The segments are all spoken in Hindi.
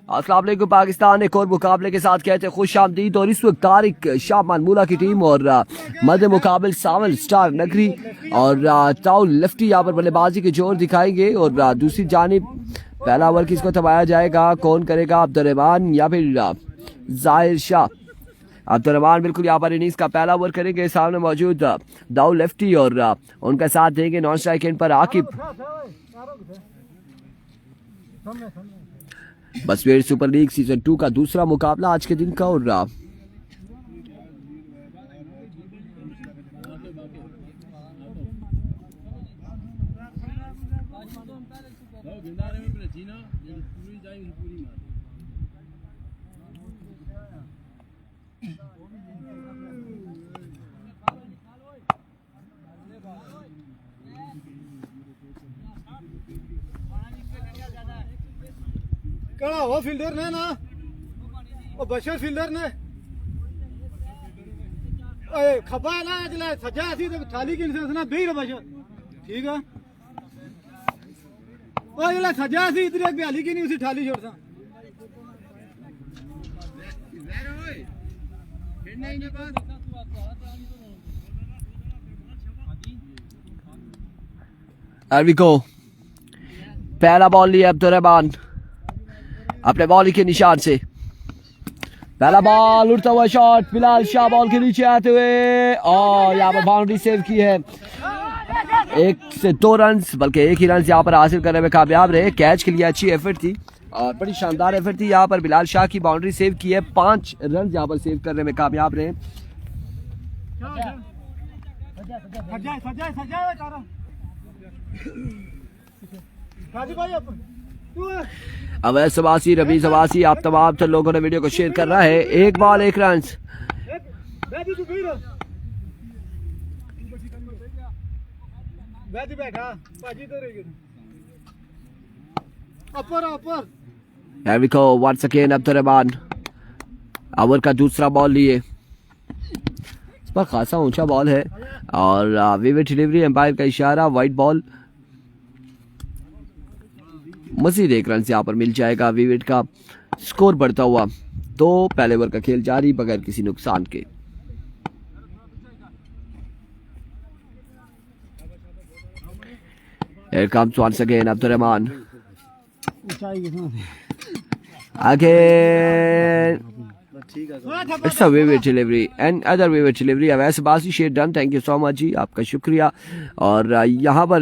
अस्सलाम वालेकुम पाकिस्तान एक और मुकाबले के साथ कहते हैं खुश आमदीद। और इस वक्त तारिक शाह मालमूला की टीम और मध्य मुकाबल सावल स्टार नगरी और ताउल लेफ्टी यहाँ पर बल्लेबाजी के जोर दिखाएंगे। और दूसरी जानिब पहला ओवर किसको थमाया जाएगा, कौन करेगा, अब्दुर्रहमान या फिर जाहिर शाह। अब्दुर्रहमान बिल्कुल यहाँ पर इनिंग्स का पहला ओवर करेंगे। सामने मौजूद दाउल लेफ्टी और उनका साथ देंगे नॉन स्ट्राइक एंड पर आकिब। बसवेर सुपर लीग सीजन 2 का दूसरा मुकाबला आज के दिन का। और कड़ा वो फील्डर ने ना वो बशर फील्डर ने ए खबा ना अगला सजा सी तो थाली की इंसान ना बेर बशर ठीक है वो अगला सजा सी इधर एक बयाली की नहीं उसी थाली छोड़ सा There we go. पहला बॉल लिया अब्दुर्रहमान अपने बॉल के निशान से। पहला बॉल उड़ता हुआ शॉट, बिलाल शाह बॉल के नीचे आते हुए और यहाँ पर बाउंड्री सेव की है। 1 से 2 रन बल्कि 1 ही रन यहाँ पर हासिल करने में कामयाब रहे। कैच के लिए अच्छी एफर्ट थी और बड़ी शानदार एफर्ट थी। यहाँ पर बिलाल शाह की बाउंड्री सेव की है। 5 रन यहाँ पर सेव करने में कामयाब रहे। अवैध सवासी, रबी सवासी, आप तमाम लोगों ने वीडियो को शेयर करना है। 1 ball 1 run. Here we go once again Abdurrahman over का दूसरा बॉल लिए। इस पर खासा ऊंचा बॉल है और विविड डिलीवरी, एम्पायर का इशारा, वाइट बॉल। मजीद 1 रन से यहाँ पर मिल जाएगा। विविड का स्कोर बढ़ता हुआ। तो पहले ओवर का खेल जारी बगैर किसी नुकसान के। Here comes once again Abdurrahman again. It's a vivid delivery and other vivid delivery. Awais Abbasi शेयर done, thank you so much ji, आपका शुक्रिया। और यहाँ पर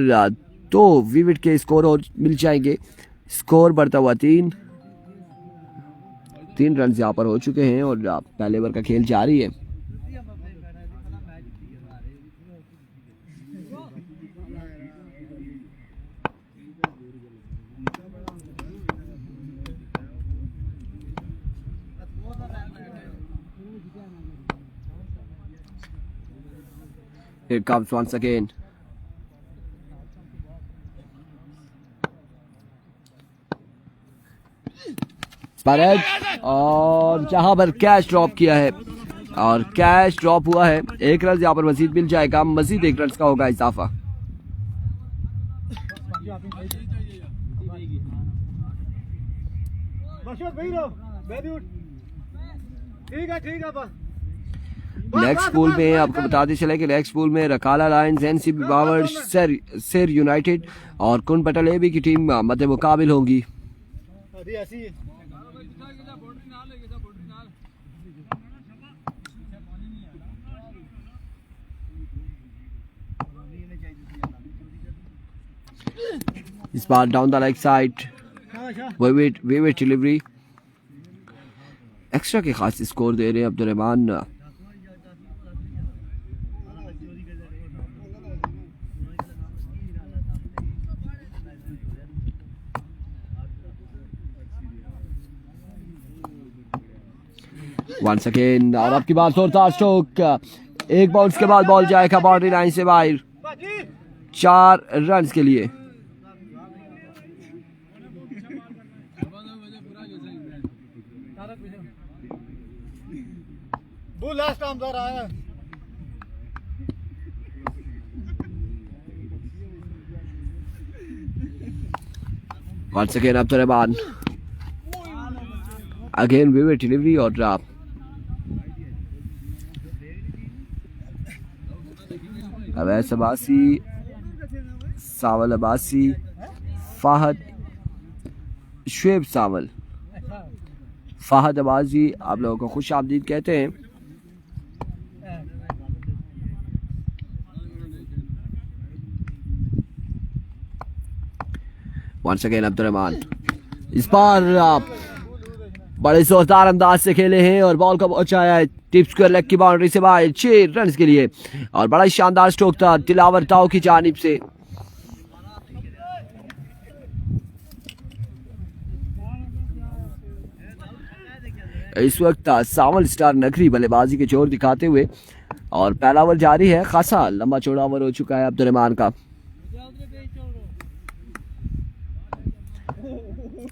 2 विविड के स्कोर और मिल जाएंगे। स्कोर बढ़ता हुआ 3 रन यहाँ पर हो चुके हैं और पहले ओवर का खेल जारी है। Here comes once again. और जहां पर कैच ड्रॉप किया है और कैच ड्रॉप हुआ है। 1 रन यहाँ पर मजीद मिल जाएगा। मजीद 1 रन का होगा इजाफा। नेक्स्ट पूल में आपको बताते चले कि नेक्स्ट पूल में रकाला लायंस, एनसीबी पावर, सेर यूनाइटेड और कुन पटल एबी की टीम मध्य मुकाबिल होंगी। इस बार down the leg side, vivid delivery. Extra के खास स्कोर दे रहे हैं अब्दुर्रहमान। वंस अगेन और आपकी बात जोरदार स्ट्रोक। 1 बाउंस के बाद बॉल जाएगा बाउंड्री लाइन से बाहर। 4 रन के लिए। वो लास्ट टाइम दर आया। Once again Abdurrahman again vivid delivery और अवैस अब्बासी, सावल अब्बासी, फाहद, शुएब सावल, फाहद अब्बासी आप लोगों को खुश आमदीद कहते हैं। वंस अगेन अब्दुर्रहमान इस बार बड़े जोरदार अंदाज से खेले हैं और बॉल को पहुंचाया है टिप स्क्वायर लेग की बाउंड्री से बाहर 6 रन के लिए और बड़ा शानदार स्ट्रोक था दिलावर ताऊ की जानिब से। इस वक्त सांवल स्टार नगरी बल्लेबाजी के जोर दिखाते हुए और पहला ओवर जारी है। खासा लंबा चौड़ा ओवर हो चुका है अब्दुर्रहमान का।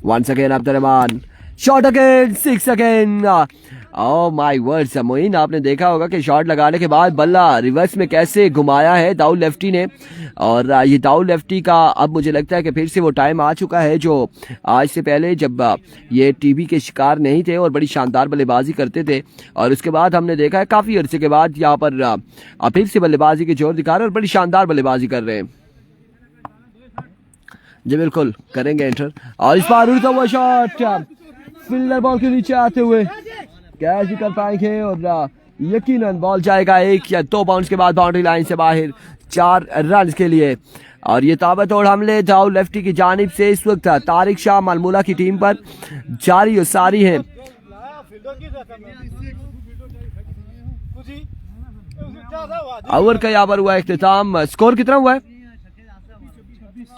Once again Abdurrahman shot again 6 again. Oh my words Moeen, आपने देखा होगा कि शॉट लगाने के बाद बल्ला रिवर्स में कैसे घुमाया है दाऊ लेफ्टी ने और ये दाऊ लेफ्टी का अब मुझे लगता है कि फिर से वो टाइम आ चुका है जो आज से पहले जब ये टीबी के शिकार नहीं थे और बड़ी शानदार बल्लेबाजी करते थे और उसके बाद हमने देखा है काफ़ी अरसे के बाद यहाँ पर फिर से बल्लेबाजी के जोर दिखा रहे हैं और बड़ी शानदार बल्लेबाजी कर रहे हैं। जी बिल्कुल करेंगे एंटर और इस बार उड़ता हुआ शॉट फील्डर बॉल के नीचे आते हुए कैच भी कर पाएंगे और यकीनन बॉल जाएगा 1 या 2 बाउंस के बाद बाउंड्री लाइन से बाहर 4 रन के लिए। और ये ताबड़तोड़ हमले दाऊ लेफ्टी की जानिब से इस वक्त तारिक शाह मालमूला की टीम पर जारी और सारी हैं। ओवर का यहाँ पर हुआ इख्तिताम। स्कोर कितना हुआ है?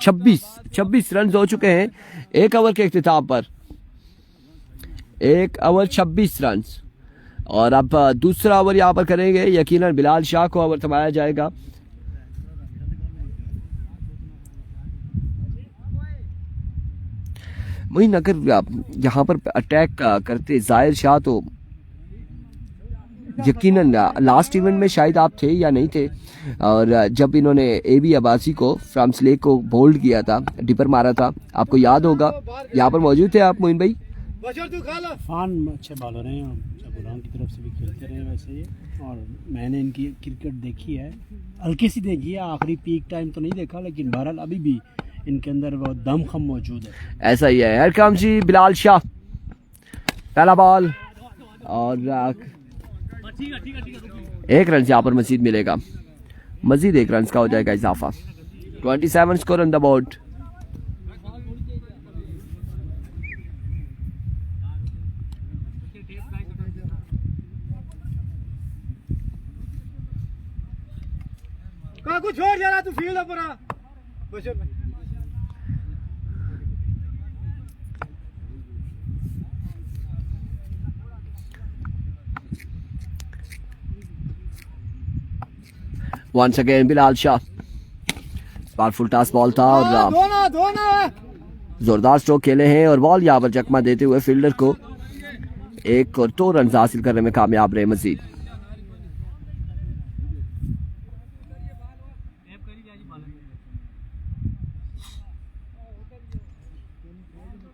26 रन हो चुके हैं 1 ओवर के इख्तिताम पर। 1 ओवर 26 रन और अब दूसरा ओवर यहाँ पर करेंगे। यकीनन बिलाल शाह को ओवर थमाया जाएगा। वहीं अगर यहाँ पर अटैक करते जाहिर शाह तो यकीनन लास्ट इवेंट में शायद आप थे या नहीं थे और जब इन्होंने AB अब्बासी को फ्रॉम स्लेक को बोल्ड किया था, डिपर मारा था, आपको याद होगा। यहाँ पर मौजूद थे आप मोइन भाई। फान अच्छे बॉलर हैं और गुलाम की तरफ से भी खेलते रहे वैसे ही और मैंने इनकी क्रिकेट देखी है, हल्की सी देखी है, आखिरी पीक टाइम तो नहीं देखा लेकिन बहरहाल अभी भी इनके अंदर वो दमखम मौजूद है। ऐसा ही है। हेडकम जी बिलाल शाह पहला बॉल और 1 रन यहाँ पर मजीद मिलेगा, मजीद 1 रन का हो जाएगा इजाफा। 27 स्कोर ऑन द बोर्ड। काकू छोड़ जा रहा तू फील्ड पर आ बशर में। वंस अगेन बिलाल शाह बार फुल टॉस बॉल था और जोरदार स्ट्रोक खेले हैं और बॉल यहाँ पर चकमा देते हुए फील्डर को 1 और 2 रन हासिल करने में कामयाब रहे मजीद।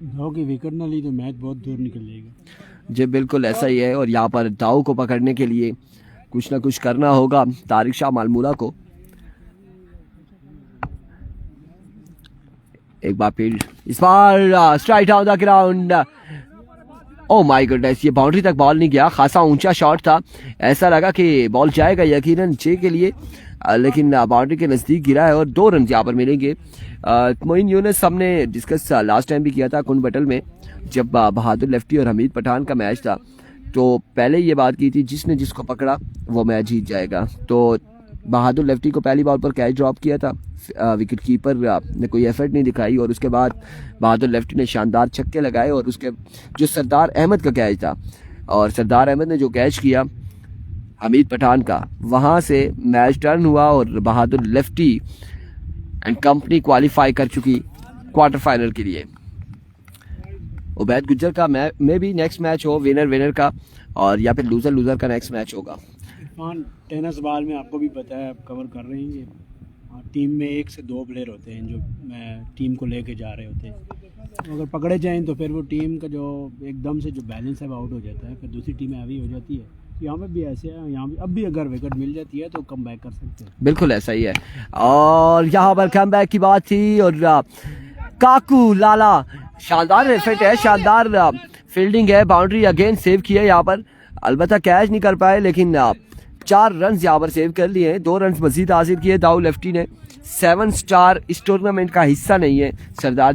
दाऊ की विकेट ना ली तो मैच बहुत दूर निकल जाएगा। जी बिल्कुल ऐसा ही है और यहाँ पर दाऊ को पकड़ने के लिए कुछ ना कुछ करना होगा तारिक शाह मालमूला को। एक बार फिर इस बार strike down the ground. Oh my goodness, ये बाउंड्री तक बॉल नहीं गया, खासा ऊंचा शॉट था, ऐसा लगा कि बॉल जाएगा यकीनन 6 के लिए लेकिन बाउंड्री के नज़दीक गिरा है और 2 रन यहाँ पर मिलेंगे। मोइन यूनुस हमने डिस्कस लास्ट टाइम भी किया था कुंड बैटल में जब बहादुर लेफ्टी और हमीद पठान का मैच था, तो पहले ये बात की थी जिसने जिसको पकड़ा वो मैच जीत जाएगा। तो बहादुर लेफ्टी को पहली बॉल पर कैच ड्रॉप किया था, विकेट कीपर ने कोई एफर्ट नहीं दिखाई और उसके बाद बहादुर लेफ्टी ने शानदार छक्के लगाए और उसके जो सरदार अहमद का कैच था और सरदार अहमद ने जो कैच किया हमीद पठान का, वहाँ से मैच टर्न हुआ और बहादुर लेफ्टी एंड कंपनी क्वालिफाई कर चुकी क्वार्टर फाइनल के लिए। उबैद गुज्जर का में भी नेक्स्ट मैच हो विनर का और या फिर लूजर का नेक्स्ट मैच होगा। टेनिस बॉल में आपको भी पता है, आप कवर कर रहे हैं, टीम में 1 से 2 प्लेयर होते हैं जो टीम को लेके जा रहे होते हैं। अगर पकड़े जाएं तो फिर वो टीम का जो एकदम से जो बैलेंस है वो आउट हो जाता है, फिर दूसरी टीम हैवी हो जाती है। यहाँ पे भी ऐसे है, यहाँ भी अब भी अगर विकेट मिल जाती है तो कम बैक कर सकते हैं। बिल्कुल ऐसा ही है। और यहाँ पर कम बैक की बात थी और काकू लाला शानदार एफर्ट है, शानदार फील्डिंग है, बाउंड्री अगेन सेव की है यहाँ पर, अलबत्ता कैच नहीं कर पाए लेकिन 4 रन यहाँ पर सेव कर लिए हैं, 2 रन मजीद हासिल किए दाऊ लेफ्टी ने। 7 स्टार इस टूर्नामेंट का हिस्सा नहीं है सरदार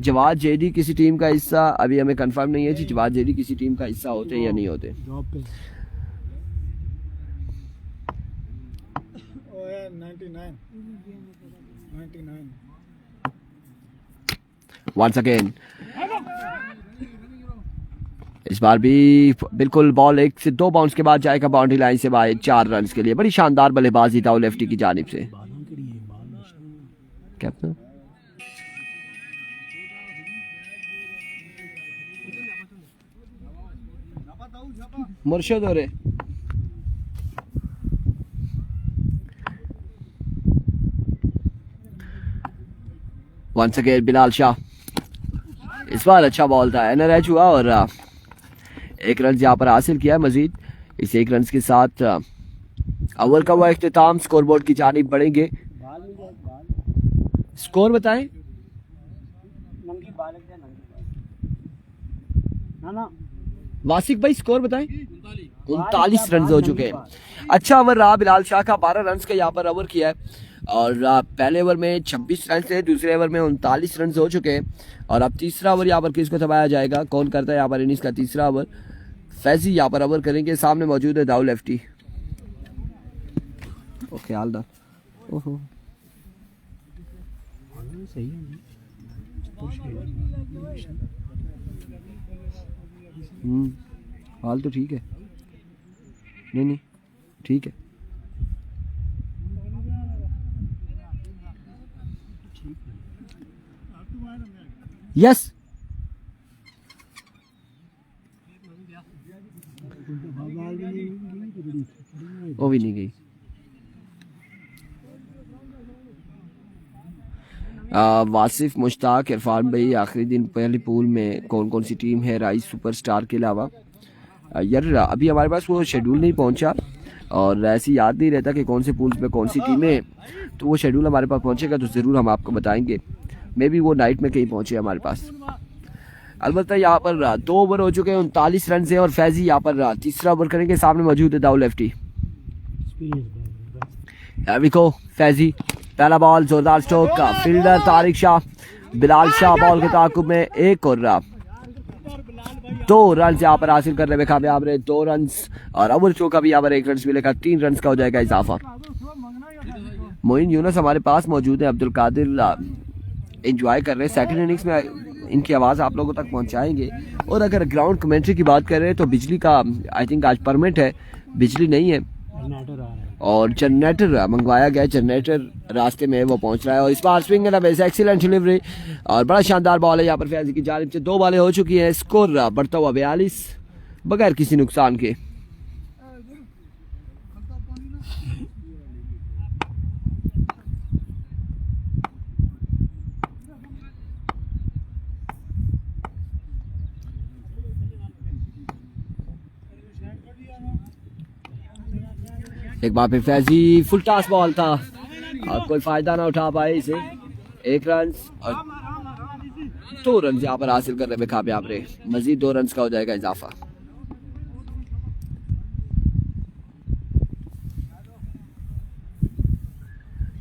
जवाद जेडी किसी टीम का हिस्सा अभी हमें कंफर्म नहीं है जी, जवाद जेडी किसी टीम का हिस्सा होते हैं या नहीं होते। वंस अगेन इस बार भी बिल्कुल बॉल 1 से 2 बाउंस के बाद जाएगा बाउंड्री लाइन से बाहर 4 रन के लिए। बड़ी शानदार बल्लेबाजी था लेफ्टी की जानिब से। कैप्टन मुर्शद हो रहे वंस अगेन बिलाल शाह, इस बार अच्छा बॉल था, एनआरएच हुआ और 1 रन यहाँ पर हासिल किया है मजीद। इस 1 रन के साथ ओवर का हुआ इख्तिताम, स्कोरबोर्ड की जानिब बढ़ेंगे। स्कोर बताएं वासिक भाई, स्कोर बताएं। 39 रन हो चुके हैं। अच्छा ओवर रहा बिलाल शाह का, 12 रन का यहाँ पर ओवर किया है और पहले ओवर में 26 रन से दूसरे ओवर में 39 रन हो चुके हैं। और अब तीसरा ओवर यहाँ पर किसको दबाया जाएगा, कौन करता है यहाँ पर इनिंग्स का तीसरा ओवर। फैजी यहाँ पर ओवर करेंगे, सामने मौजूद है दाऊ लेफ्टी। ओ ख्यालदार, ओहो सही है। हाल तो ठीक है, नहीं ठीक है। यस वो भी नहीं गई। वासिफ मुश्ताक इरफान भाई, आखिरी दिन पहली पूल में कौन कौन सी टीम है राइस सुपरस्टार के अलावा? यार अभी हमारे पास वो शेड्यूल नहीं पहुंचा और ऐसी याद नहीं रहता कि कौन से पूल्स में कौन सी टीमें, तो वो शेड्यूल हमारे पास पहुंचेगा तो ज़रूर हम आपको बताएंगे। मे बी वो नाइट में कहीं पहुंचे हमारे पास। अलबत्ता यहाँ पर 2 ओवर हो चुके हैं, 39 रन से और फैजी यहाँ पर तीसरा ओवर करेंगे, सामने मौजूद है दाऊ लेफ्टी। फैजी पहला बॉल, जोरदार स्ट्रोक का फील्डर तारिक शाह, बिलाल शाह बॉल के ताकुब में 1 और 2 रन यहाँ पर हासिल करने में कामयाब रहे। 2 रन और ओवर चौका भी यहाँ पर 1 रन मिलेगा, 3 रन का हो जाएगा इजाफा। मोइन यूनस हमारे पास मौजूद है, अब्दुल कादिर एंजॉय कर रहे हैं। सेकंड इनिंग्स में इनकी आवाज़ आप लोगों तक पहुंचाएंगे। और अगर ग्राउंड कमेंट्री की बात करें तो बिजली का आई थिंक आज परमिट है, बिजली नहीं है और जनरेटर मंगवाया गया, जनरेटर रास्ते में वो पहुंच रहा है। और इस बार swing and base excellent delivery और बड़ा शानदार बॉल है यहाँ पर फैजी की जानिब से। 2 बॉलें हो चुकी हैं, स्कोर बढ़ता हुआ 42 बगैर किसी नुकसान के। एक बार फिर फैजी फुल टॉस बॉल था और कोई फायदा ना उठा पाए इसे। 1 रन और 2 रन यहाँ पर हासिल करने में कामयाब रहे, मजीद 2 रन का हो जाएगा इजाफा।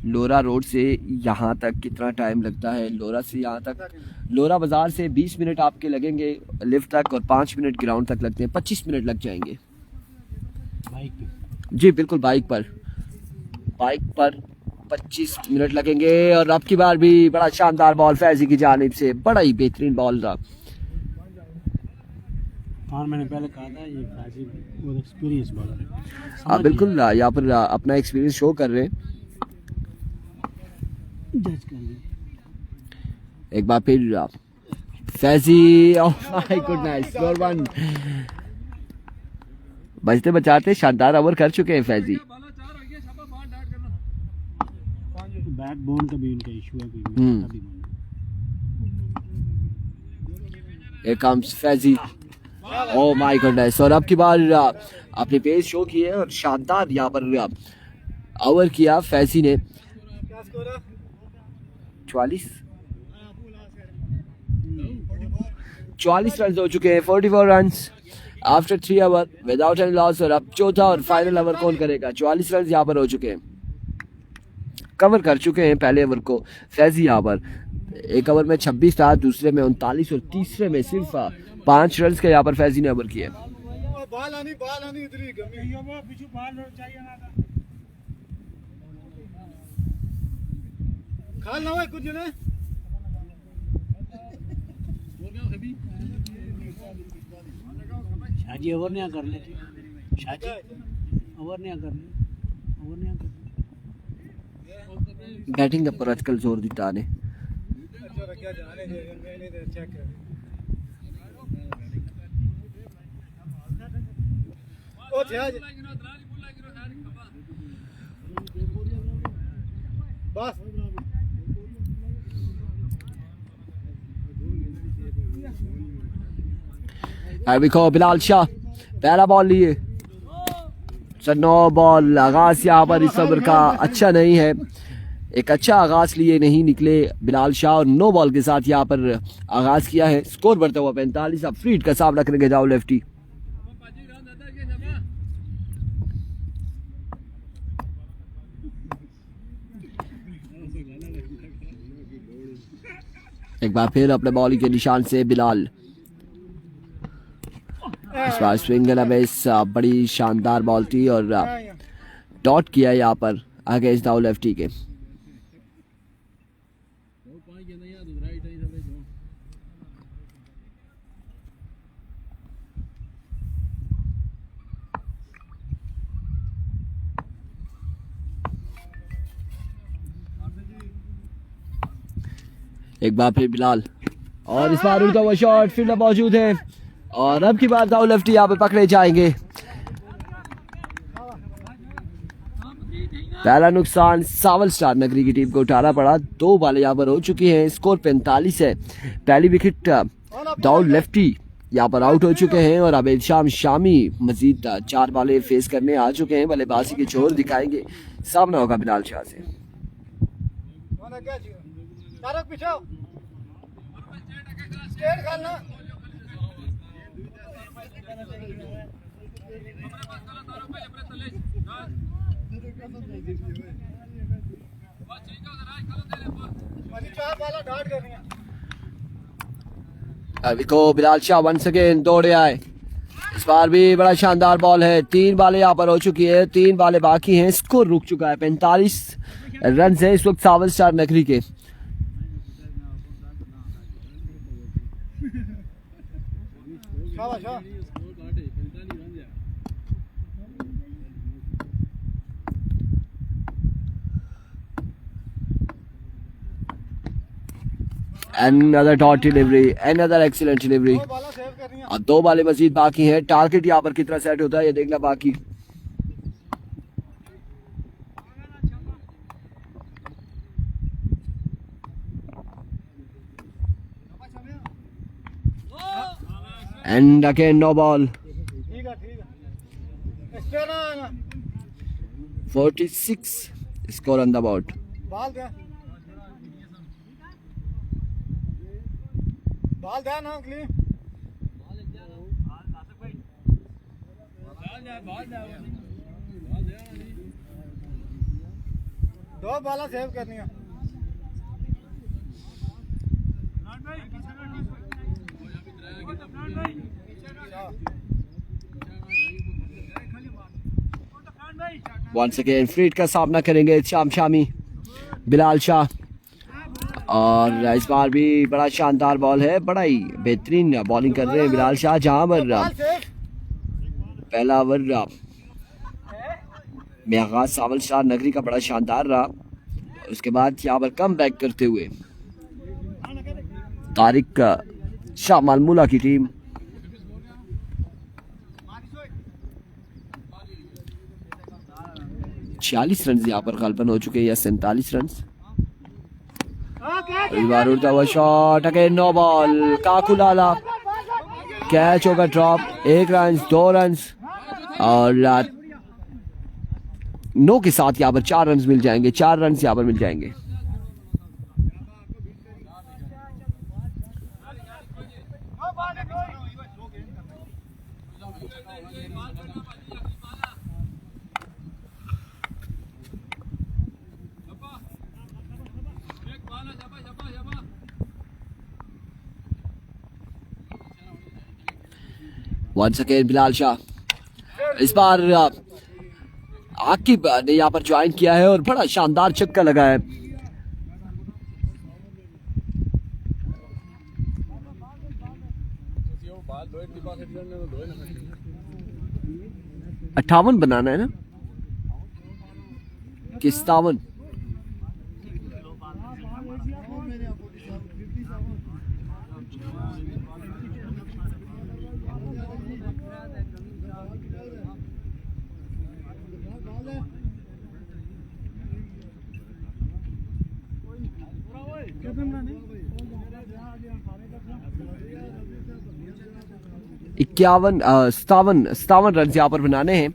लोरा रोड से यहाँ तक कितना टाइम लगता है? लोरा से यहाँ तक, लोरा बाजार से 20 मिनट आपके लगेंगे लिफ्ट तक और 5 मिनट ग्राउंड तक लगते हैं, 25 मिनट लग जाएंगे जी बिल्कुल। बाइक पर 25 मिनट लगेंगे। और अब की बार भी बड़ा शानदार बॉल फैजी की जानिब से, बड़ा ही बेहतरीन बॉल था। और मैंने पहले कहा था ये फैजी बहुत एक्सपीरियंस बॉलर है। हाँ बिल्कुल, यहाँ पर अपना एक्सपीरियंस शो कर रहे हैं। एक बार फिर Faizi, oh my goodness, score 1। बचते बचाते शानदार ओवर कर चुके हैं फैजी। बैकबोन का भी उनका इशू है। Here comes Faizi, oh my goodness। और अब की बार अपने पेस शो किए और शानदार यहाँ पर ओवर किया फैजी ने। 44 रन हो चुके हैं, 44 run after 3 over without any loss. और अब चौथा और फाइनल ओवर कौन करेगा? 44 रन यहाँ पर हो चुके हैं, कवर कर चुके हैं पहले ओवर को फैजी। यहाँ पर एक ओवर में 26 था, दूसरे में 39 और तीसरे में सिर्फ 5 रन के यहाँ पर फैजी ने ओवर किए। शाजी ओवर नहीं कर ले, शाजी ओवर नहीं कर ले, ओवर नहीं कर। बैटिंग पर आजकल जोर दिता ने। बिलाल शाह पहला बॉल लिए, नो बॉल। आगाज यहाँ पर इस ओवर का अच्छा नहीं है, एक अच्छा आगाज लिए नहीं निकले बिलाल शाह और नो बॉल के साथ यहाँ पर आगाज किया है। स्कोर बढ़ता हुआ 45। अब फ्रीड का सामना करेंगे जाओ लेफ्टी। एक बार फिर अपने बॉलिंग के निशान से बिलाल, इस बार स्विंग बेस बड़ी शानदार बॉल थी और डॉट किया यहाँ पर अगेंस्ट दाउ लेफ्टी के। एक बार फिर बिलाल और इस बार उड़ता हुआ शॉट, फील्डर मौजूद है और अब की बार दाउ लेफ्टी यहाँ पे पकड़े जाएंगे। पहला नुकसान सावल स्टार नगरी की टीम को उठाना पड़ा। 2 बॉलें यहाँ पर हो चुकी हैं, स्कोर 45 है। पहली विकेट दाउ लेफ्टी यहाँ पर आउट हो चुके हैं और अब शामी मजीद 4 बॉलें फेस करने आ चुके हैं। बल्लेबाजी के जोर दिखाएंगे, सामना होगा बिलाल शाह से। तारक पीछे स्ट्रेट खेलना। अभी को बिलाल शाह वंस अगेन दौड़े आए। इस बार भी बड़ा शानदार बॉल है। 3 बॉलें यहाँ पर हो चुकी है, 3 बॉलें बाकी हैं। स्कोर रुक चुका है, 45 रन है इस वक्त सावल स्टार नगरी के। Another dot delivery, another excellent delivery। और 2 बॉलें मजीद बाकी हैं। टारगेट यहाँ पर कितना सेट होता है ये देखना बाकी। And again no ball। 46 score on the board। बाल ध्यान ना क्लीन। दो बाला सेव करनी है। Once again फ्रीड का सामना करेंगे शामी बिलाल शाह और इस बार भी बड़ा शानदार बॉल है। बड़ा ही बेहतरीन बॉलिंग कर रहे हैं बिलाल शाह। जहां पर पहला ओवर में आगाज सावल स्टार नगरी का बड़ा शानदार रहा, उसके बाद यहाँ पर कम बैक करते हुए तारिक शाह मालमूला की टीम 46 रन यहाँ पर गालबन हो चुके हैं या 47 रन। बार उड़ता हुआ शॉट, अगेन नो बॉल। काकुलाला कैच होगा ड्रॉप, 1 रन 2 रन और 9 के साथ यहाँ पर 4 रन मिल जाएंगे, 4 रन यहाँ पर मिल जाएंगे। वंस अगेन बिलाल शाह, इस बार आकिब ने यहाँ पर ज्वाइन किया है और बड़ा शानदार छक्का लगा है। अट्ठावन बनाना है ना कि 57? इक्यावन 57 रन यहाँ पर बनाने हैं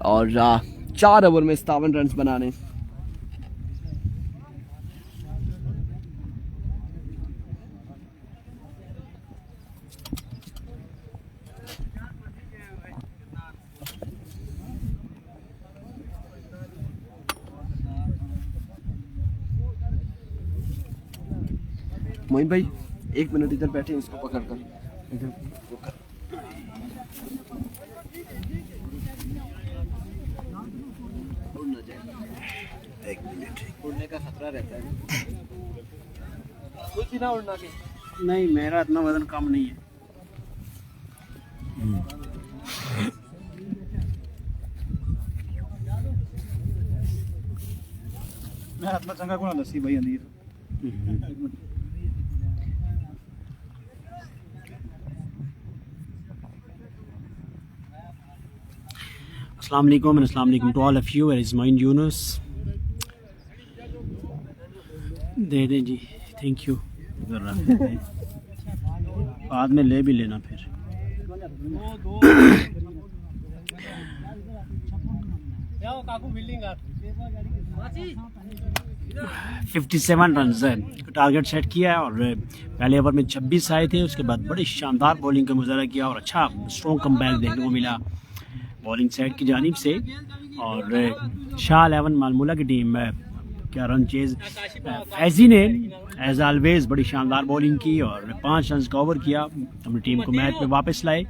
और 4 ओवर में 57 रन बनाने हैं। मोइन भाई 1 मिनट इधर बैठे, इसको पकड़ कर इधर उड़ने का खतरा रहता है। कुछ भी ना उड़ना के। नहीं, मेरा इतना वजन कम नहीं है। मैं इतना चंगा को ना लस्सी भाई अंदर। अस्सलाम वालेकुम to all of you, where is mind Yunus. दे दें जी, थैंक यू। बाद में ले भी लेना फिर। 57 रन टारगेट सेट किया और पहले ओवर में 26 आए थे। उसके बाद बड़ी शानदार बॉलिंग का मुजाहरा किया और अच्छा स्ट्रॉन्ग कमबैक देखने को मिला बॉलिंग साइड की जानिब से। और शाह 11 मालमोला की टीम क्या रन चेज फैजी ने एज ऑलवेज बड़ी शानदार बॉलिंग की और 5 रन का ओवर किया, अपनी टीम को मैच में वापस लाए।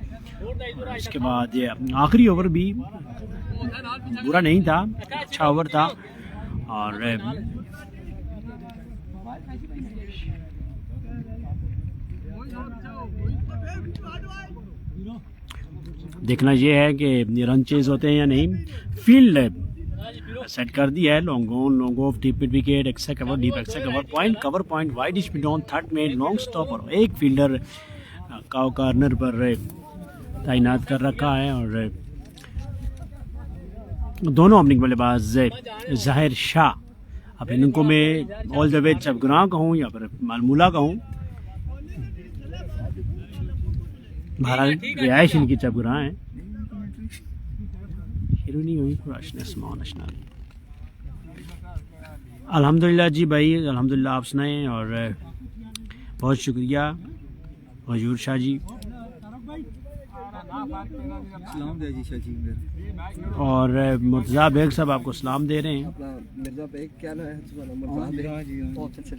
इसके बाद ये आखिरी ओवर भी बुरा नहीं था, अच्छा ओवर था। और देखना ये है कि रन चेज होते हैं या नहीं। फील्ड सेट कर दिया है, long on long off, deep mid wicket, extra cover, deep extra cover, point cover point, wide mid on, third में लॉन्ग स्टॉप और एक फील्डर काउ कॉर्नर पर तैनात कर रखा है। और दोनों ओपनिंग बल्लेबाज ज़ाहिर शाह, अब इनको मैं ऑल द वे चबगुराह कहूँ या फिर मालमूला कहूँ, बहरहाल रिहाइश इनकी चबगुराह है। अल्हम्दुलिल्लाह जी भाई, अल्हम्दुलिल्लाह आप सुनाएं। और बहुत शुक्रिया हजूर शाह जी। और मुर्तज़ा बेग साहब आपको सलाम दे रहे हैं। मिर्जा बेग क्या नाम है? बहुत अच्छे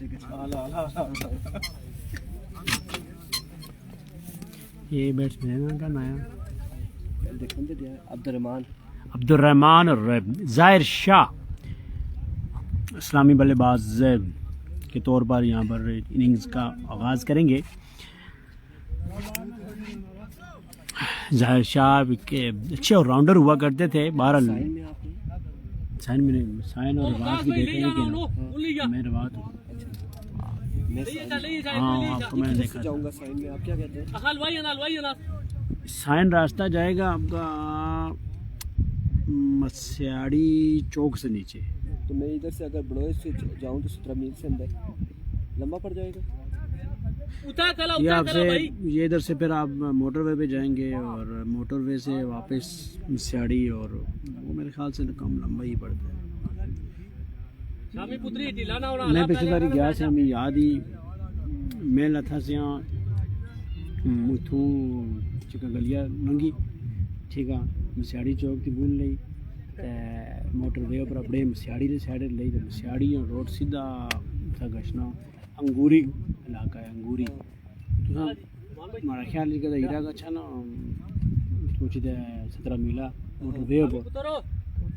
ये बैट्समैन का नाम अब्दुर्रहमान और ज़ाहिर शाह इस्लामी बल्लेबाज के तौर पर यहाँ पर इनिंग्स का आगाज़ करेंगे। ज़ाहिर शाह के अच्छे ऑलराउंडर हुआ करते थे। बहरहाल साइन और रवात भी देखे हैं कि मैं रवात हूँ। हाँ, आपको मैं देखा जाऊंगा साइन में। आप क्या कहते हैं? साइन रास्ता जाएगा आपका मस्याड़ी चौक से नीचे। तो मैं इधर से अगर बड़ोए से जाऊँ तो 17 मील से अंदर लंबा पड़ जाएगा। ये आपसे ये इधर से फिर आप मोटरवे पे जाएंगे और मोटरवे से वापस सियाड़ी और वो मेरे ख्याल से कम लंबा ही पड़ता है। मैं पिछली बार गया से हमें याद ही मैं लथा से यहाँ उठूँ चिका गलिया लंगी ठीक है सियाड़ी चौक की भूल ली मोटरवे पर अपने सियाड़ी ने साइड ली तो सियाड़ी रोड सीधा था गशना अंगूरी इलाका है अंगूरी तो हमारा ख्याल है कि हीरा का अच्छा ना सोचे 17 मीला मोटरवे पर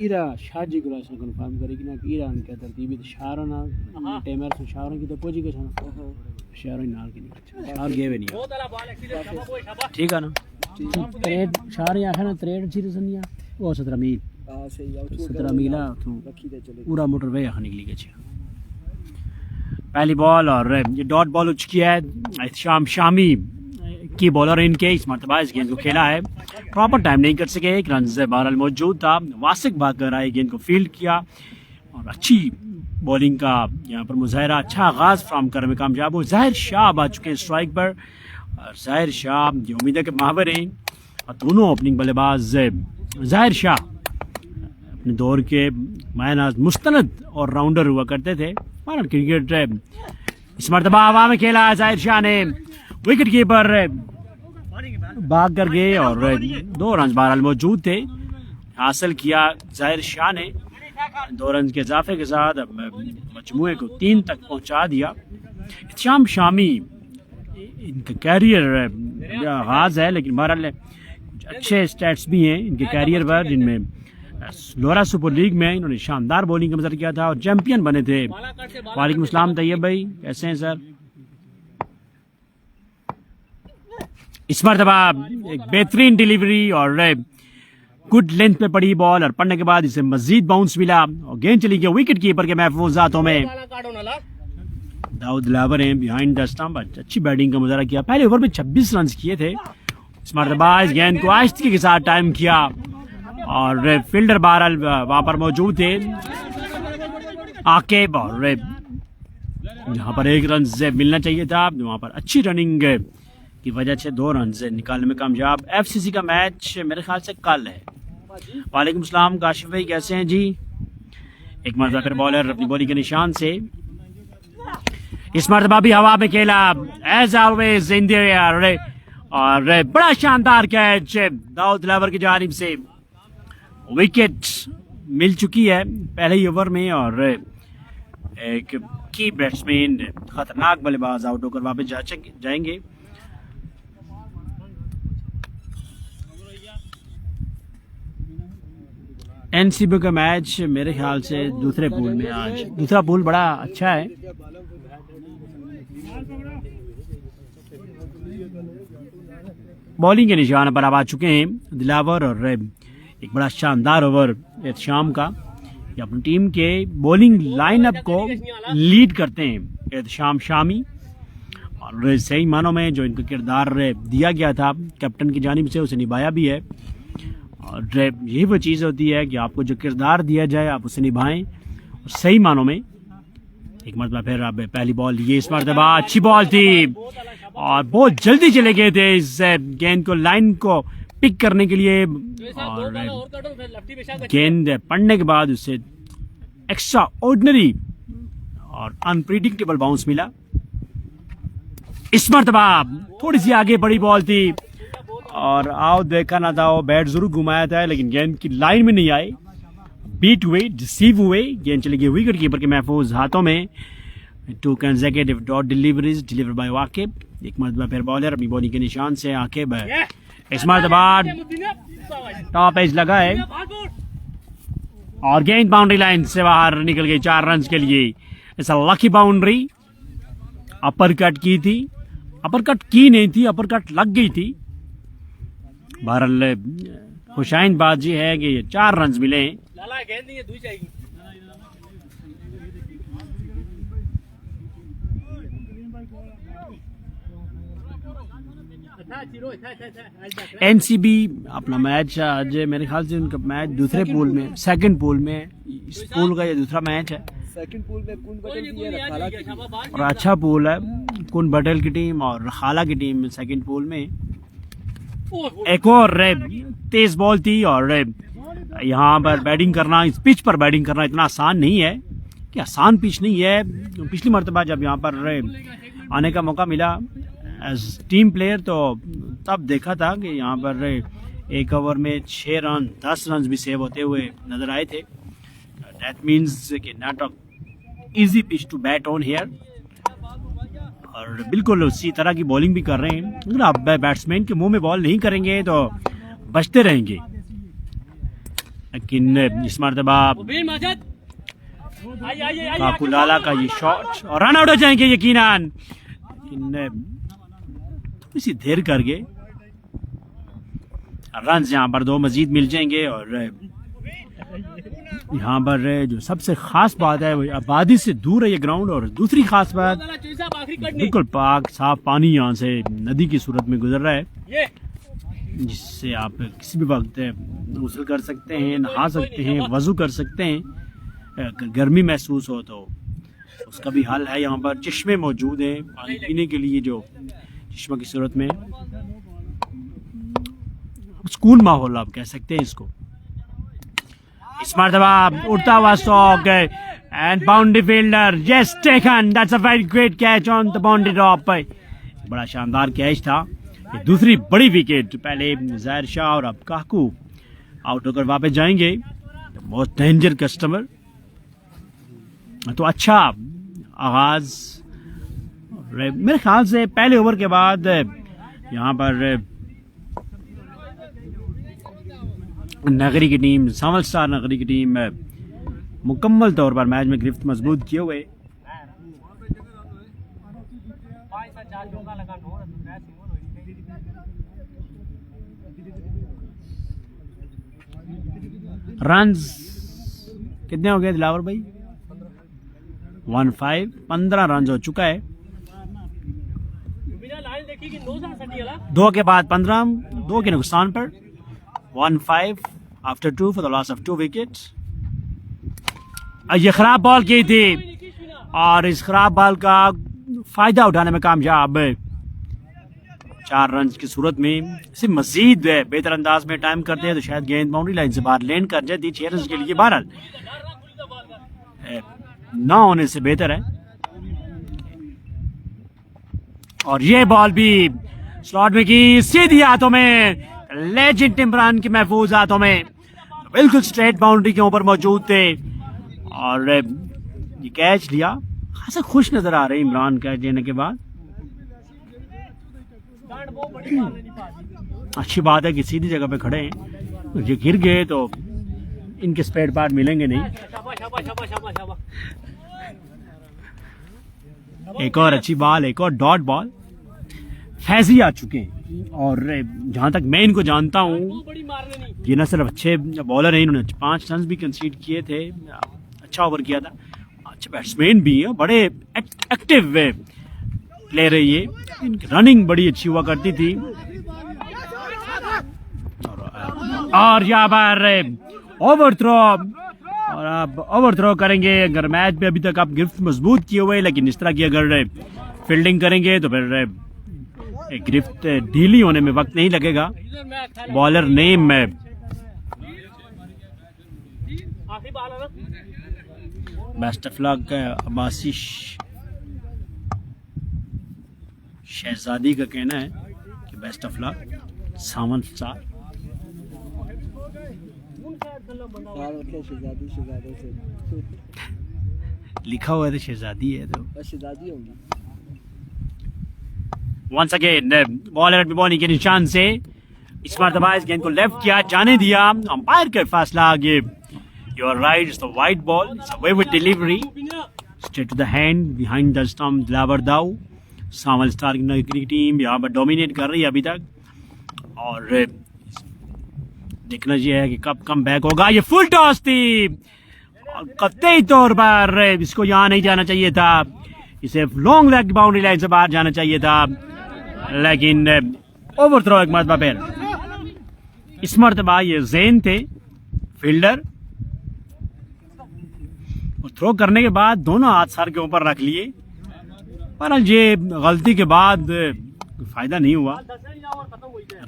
इरा शाह जी को कंफर्म करेगी ना कि ईरा क्या तरतीब है शाहरा ना टेमर से शाहरा की तो पहुंची गया ना शाहरा नाल की नहीं शाहर गए नहीं ठीक है ना ट्रेड शाहर या है ना ट्रेड चीज सनिया वो 17 मील 17 मीला तो पूरा मोटरवे यहाँ निकली गई पहली बॉल और ये डॉट बॉल हो चुकी है शामी की बॉलर इनके इस मरतबा इस गेंद को खेला है प्रॉपर टाइम नहीं कर सके एक रन से बहरहाल मौजूद था वासिक भाग कर आए गेंद को फील्ड किया और अच्छी बॉलिंग का यहाँ पर मुजाहरा अच्छा आगाज फ्राहम करने में कामयाब हो जाहिर शाह आ चुके हैं स्ट्राइक पर और जाहिर शाह जो उम्मीद है कि माहवर हैं और दोनों ओपनिंग बल्लेबाज जाहिर शाह अपने दौर के मायनाज मुस्तनद और राउंडर हुआ करते थे क्रिकेट इस मरतबा हवा में खेला जाहिर शाह ने विकेट कीपर भाग कर गए और 2 रन बहरहाल मौजूद थे हासिल किया जाहिर शाह ने 2 रन के इजाफे के साथ मजमुए को 3 तक पहुंचा दिया। शामी इनका कैरियर आगाज है लेकिन बहरहाल अच्छे स्टैट्स भी हैं इनके कैरियर पर जिनमें लोरा सुपर लीग में इन्होंने शानदार बॉलिंग का मज़ा किया था और चैंपियन बने थे। वालेकुम अस्सलाम तैयब भाई कैसे हैं सर। इस मरतबा एक बेहतरीन डिलीवरी और गुड लेंथ पे पड़ी बॉल और पड़ने के बाद इसे मजीद बाउंस मिला और गेंद चली गई विकेट कीपर के महफूज हाथों में। दाऊद लावर हैं बिहाइंड द स्टंप अच्छी बैटिंग का मुजाहरा किया पहले ओवर में 26 रन किए थे। इस मरतबा इस गेंद को आहिस्ती के साथ टाइम किया और फील्डर बहरहाल वहां पर मौजूद थे आकेब और यहाँ पर 1 रन से मिलना चाहिए था वहां पर अच्छी रनिंग की वजह से 2 रन से निकालने में कामयाब। FCC का मैच मेरे ख्याल से कल है। वालेकुम सलाम काशिफ भाई कैसे हैं जी। एक मरतबा फिर बॉलर अपनी बॉलिंग के निशान से इस मरतबा भी हवा में खेला as always in the air और बड़ा शानदार कैच दाऊद लावर की जानिब से विकेट मिल चुकी है पहले ही ओवर में और एक की बैट्समैन खतरनाक बल्लेबाज आउट होकर वापस जाएंगे। NCB का मैच मेरे ख्याल से दूसरे पूल में आज दूसरा पूल बड़ा अच्छा है। बॉलिंग के निशान पर अब आ चुके हैं दिलावर और एक बड़ा शानदार ओवर शाम का ये अपनी टीम के बॉलिंग लाइनअप को लीड करते हैं शामी और सही मानों में जो इनका किरदार दिया गया था कैप्टन की जानिब से उसे निभाया भी है और यही वो चीज़ होती है कि आपको जो किरदार दिया जाए आप उसे निभाएं और सही मानों में। एक मरतबा फिर अब पहली बॉल ये इस मरतबा अच्छी बॉल थी और बहुत जल्दी चले गए थे इस गेंद को लाइन को पिक करने के लिए और गेंद पड़ने के बाद उससे एक्स्ट्रा ऑर्डिनरी और अनप्रिडिक्टेबल बाउंस मिला। इस मरतबा थोड़ी सी आगे बड़ी बॉल थी और आओ देखा ना था वो बैट जरूर घुमाया था लेकिन गेंद की लाइन में नहीं आए बीट हुए डिसीव हुए गेंद चली गई विकेट कीपर के महफूज हाथों में। 2 consecutive dot deliveries delivered by Waqib. एक मरतबा फिर बॉलर अपनी बॉलिंग के निशान से आकिब है इस मरतबा टॉप एज लगा है और गेंद बाउंड्री लाइन से बाहर निकल गई 4 रन के लिए। ऐसा लकी बाउंड्री अपर कट की थी अपर कट की नहीं थी अपर कट लग गई थी। बहरहाल खुशाइन बात ये है कि ये 4 रन मिले हैं। NCB अपना मैच आज मेरे ख्याल से उनका मैच दूसरे पूल में सेकंड पूल में इस पूल का ये दूसरा मैच है सेकंड पूल में कौन बटल की है, खाला की और अच्छा पूल है, कुन बटल की टीम और खाला की टीम सेकंड पूल में। एक और तेज बॉल थी और यहाँ पर बैटिंग करना, इस पिच पर बैटिंग करना इतना आसान नहीं है कि आसान पिच नहीं है। पिछली मरतबा जब यहाँ पर आने का मौका मिला एज टीम प्लेयर तो तब देखा था कि यहाँ पर एक ओवर में 6 रन 10 रन भी सेव होते हुए नजर आए थे। दैट मीन्स कि not a easy pitch to bat on here, और बिल्कुल उसी तरह की बॉलिंग भी कर रहे हैं। अगर आप बैट्समैन के मुंह में बॉल नहीं करेंगे तो बचते रहेंगे, लेकिन इस मरतबा काकुलाला का ये शॉट और रन आउट हो जाएंगे यकीनन, लेकिन इसी देर करके रन यहाँ पर 2 मजीद मिल जाएंगे। और यहाँ पर जो सबसे खास बात है वो आबादी से दूर है ये ग्राउंड, और दूसरी खास बात बिल्कुल पाक साफ पानी यहाँ से नदी की सूरत में गुजर रहा है, जिससे आप किसी भी वक्त गुस्ल कर सकते हैं, नहा सकते हैं, वजू कर सकते हैं। अगर गर्मी महसूस हो तो उसका भी हल है। यहाँ पर चश्मे मौजूद हैं पानी पीने के लिए, जो चश्मा की सूरत में स्कूल माहौल आप कह सकते हैं इसको। इस मरतबा उड़ता हुआ stroke and boundary fielder yes taken, that's a very great catch on the boundary drop. बड़ा शानदार कैच था। दूसरी बड़ी विकेट, पहले ज़ाहिर शाह और अब काकू आउट होकर वापस जाएंगे, बहुत डेंजर कस्टमर। तो अच्छा आगाज मेरे ख्याल से पहले ओवर के बाद यहाँ पर नगरी की टीम, सांवल स्टार नगरी की टीम मुकम्मल तौर पर मैच में गिरफ्त मजबूत किए हुए। रन्स कितने हो गए दिलावर भाई? 15 रन हो चुका है। 2 के बाद 15, 2 के नुकसान पर 15 after 2 for the loss of 2 wickets. ये खराब बॉल की थी और इस खराब बॉल का फायदा उठाने में कामयाब 4 रन की सूरत में। इसे मजीद बेहतर अंदाज में टाइम करते हैं तो शायद गेंद बाउंड्री लाइन से बाहर लैंड कर जाती। 6 रन के लिए बहरहाल ना होने से बेहतर है। और ये बॉल भी स्लॉट में की सीधी हाथों में, लेजेंड इमरान की महफूज हाथों में, बिल्कुल स्ट्रेट बाउंड्री के ऊपर मौजूद थे और ये कैच लिया। खासा खुश नजर आ रहे इमरान कैच लेने के बाद। अच्छी बात है कि सीधी जगह पे खड़े हैं, ये गिर गए तो इनके स्पेयर पार्ट मिलेंगे नहीं। एक और अच्छी बॉल, एक और डॉट बॉल। फैजी आ चुके हैं और जहां तक मैं इनको जानता हूं ये न सिर्फ अच्छे बॉलर हैं, इन्होंने 5 रन भी कंसीड किए थे, अच्छा ओवर किया था, अच्छे बैट्समैन भी है, बड़े एक्टिव प्लेयर है ये। इनकी रनिंग बड़ी अच्छी हुआ करती थी। और यहाँ पर ओवर थ्रो, और आप ओवर थ्रो करेंगे। अगर मैच में अभी तक आप गिरफ्त मजबूत किए हुए, लेकिन इस तरह की अगर फील्डिंग करेंगे तो फिर गिरफ्त ढीली होने में वक्त नहीं लगेगा। Bowler name best of luck Abbasi शहजादी का कहना है कि best of luck Sawan star. लिखा हुआ है तो शहजादी है, तो शहजादी होंगी। वंस अगेन बॉलर बॉलिंग के निशान से इस मरतबा इस गेंद को लेफ्ट किया, जाने दिया। अंपायर का फैसला आगे। You are right, it's the wide ball, it's a wave delivery straight to the hand behind the stump. Dilawar दाऊ सांवल स्टार की टीम यहाँ पर डोमिनेट कर रही है अभी तक और देखना ये है कि कब कम बैक होगा। ये फुल टॉस थी और कतई तौर पर इसको यहाँ नहीं जाना चाहिए था, इसे लॉन्ग लेग बाउंड्री लाइन से बाहर जाना चाहिए था, लेकिन ओवर थ्रो एक मरतबा फिर। इस मरतबा ये जैन थे फील्डर और थ्रो करने के बाद दोनों हाथ सर के ऊपर रख लिए, पर ये गलती के बाद फायदा नहीं हुआ।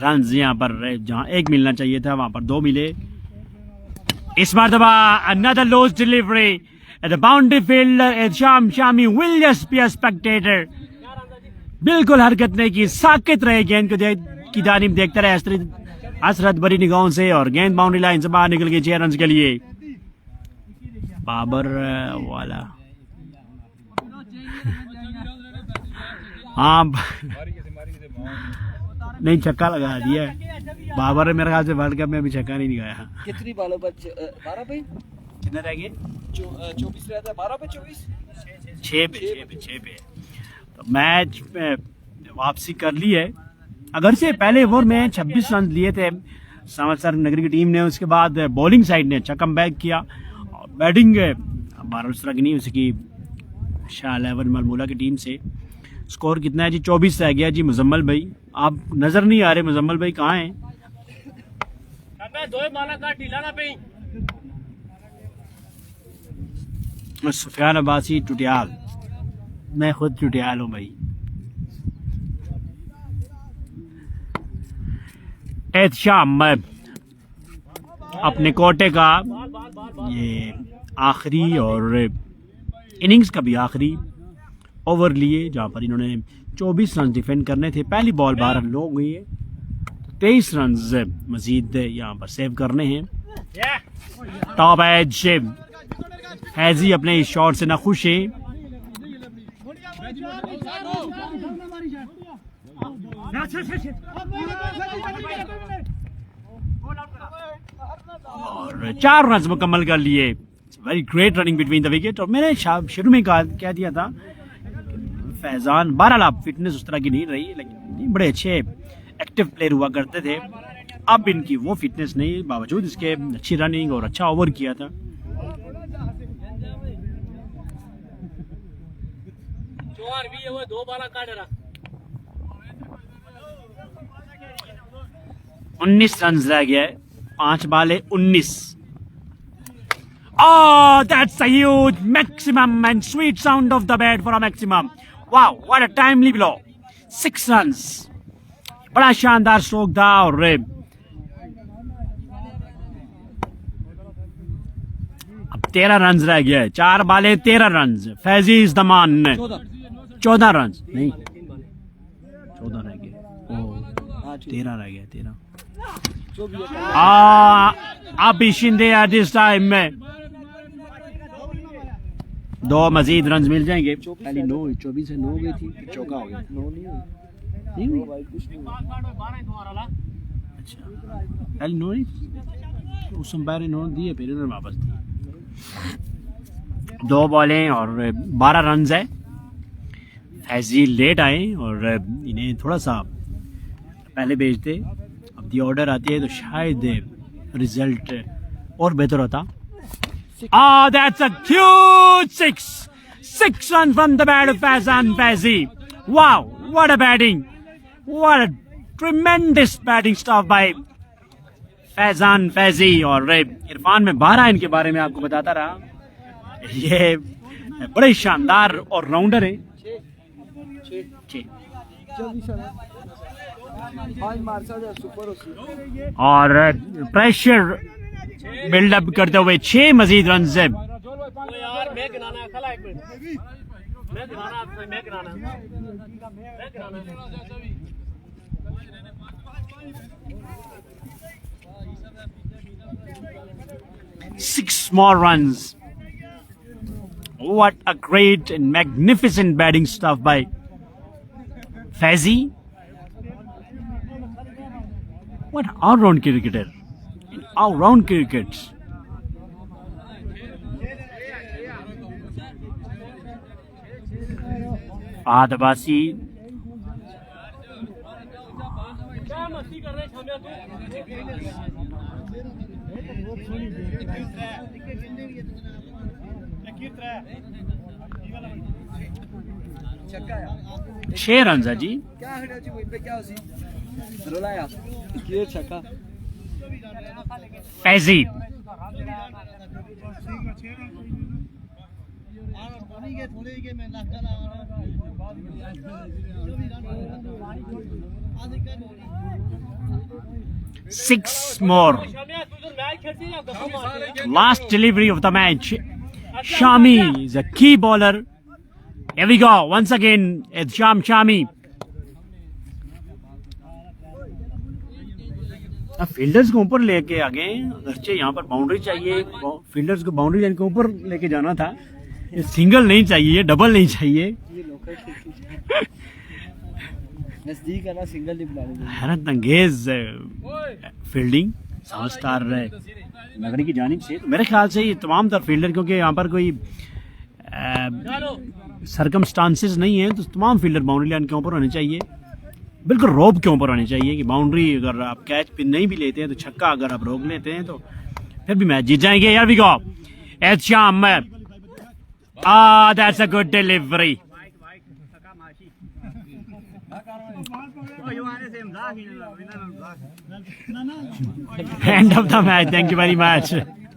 रन यहाँ पर जहाँ एक मिलना चाहिए था वहां पर 2 मिले। इस मरतबा another loss delivery at the boundary field. Shami will just be a Spectator, बिल्कुल हरकत नहीं की, साकित रहे, गेंद को की जानिब देखते रहे हसरत भरी निगाहों से, और गेंद बाउंड्री लाइन से बाहर निकल गई 6 रन के लिए। बाबर वाला हाँ नहीं, छक्का लगा दिया बाबर ने, मेरे ख्याल से वर्ल्ड कप में अभी छक्का नहीं लगाया। कितनी बॉलों पर 12 पे कितने रह गए? 24 रहता है, 12 पे 24, 6 पे। तो मैच में वापसी कर ली है, अगर से पहले ओवर में 26 रन लिए थे संवल नगरी की टीम ने, उसके बाद बॉलिंग साइड ने अच्छा कमबैक किया, और बैटिंग हमारा उस तरह की नहीं हो सकी शाह 11 मालमोला की टीम से। स्कोर कितना है जी? 24 रह गया जी। मुजम्मल भाई आप नजर नहीं आ रहे, मुजम्मल भाई कहाँ हैं? सुफियान अब्बासी टुटियाल, मैं खुद टुटियाल हूँ भाई। शाम अपने कोटे का ये आखिरी और इनिंग्स का भी आखिरी ओवर लिए, जहाँ पर इन्होंने 24 रन डिफेंड करने थे। पहली बॉल 12 रन हो गई है, तो 23 रन मजीद यहाँ पर सेव करने हैं। टॉप एज हैजी अपने इस शॉट से नाखुश है। और 4 रन मुकम्मल कर लिए। Very great running between the wicket. और मैंने शुरू में कह दिया था फैजान, बहरहाल फिटनेस उस तरह की नहीं रही, लेकिन बड़े अच्छे एक्टिव प्लेयर हुआ करते थे। अब इनकी वो फिटनेस नहीं, बावजूद इसके अच्छी रनिंग और अच्छा ओवर किया था। उन्नीस रन रह गया है, 5 बाले 19। Oh, that's a huge maximum and sweet sound of the bat for a maximum. Wow, what a timely blow. 6 runs. बड़ा शानदार स्ट्रोक था। और अब 13 रन रह गया है, 4 बाले 13 रन। फैजी इज द मान। 14 रन नहीं, 14 रह गए, 13 रह गया, 13। अब शिंदे दिस टाइम में 2 मजीद रन मिल जाएंगे। पहले 9 24 से 9 गई थी, चौका हो गया। 9 नहीं हुई। अच्छा, पहले 9 नहीं, उस अंपायर ने 9 दिए, फिर इन्होंने वापस दिए। 2 बॉलें और 12 रन है। फैजी लेट आए और इन्हें थोड़ा सा पहले भेजते, अब दी ऑर्डर आती है तो शायद रिजल्ट और बेहतर होता। That's a huge 6 runs from the bat of Faizan Faizi. Wow, what a batting, what a tremendous batting stuff by Faizan Faizi. और इरफान में 12 इनके बारे में आपको बताता रहा, ये बड़े शानदार और राउंडर है। और प्रेशर बिल्डअप करते हुए 6 मजीद रन से। Six more runs. What a great and magnificent batting stuff by Faizi. What all-round cricketer in all-round cricket. Fahad Abbasi. छह रन है जी। Faizi Six more. Last delivery of the match. Shami is a key bowler. Here we go. Once again, it's Shami. अब फील्डर्स को ऊपर लेके आ गए, अगरचे यहाँ पर बाउंड्री चाहिए, फील्डर्स को बाउंड्री लाइन के ऊपर लेके जाना था, ये सिंगल नहीं चाहिए, डबल नहीं चाहिए, नजदीक आना सिंगल नहीं बुलाने, हैरत अंगेज फील्डिंग स्टार नगरी की जानिब से। तो मेरे ख्याल से ये तमाम तर फील्डर, क्योंकि यहाँ पर कोई सरकमस्टांसेस नहीं है, तो तमाम फील्डर बाउंड्री लाइन के ऊपर होने चाहिए, बिल्कुल रोप के ऊपर होनी चाहिए कि बाउंड्री अगर आप कैच पिन नहीं भी लेते हैं तो छक्का अगर आप रोक लेते हैं तो फिर भी मैच जीत जाएंगे। यार वी गो एट शाम, that's a good delivery, end of the match, thank you very much.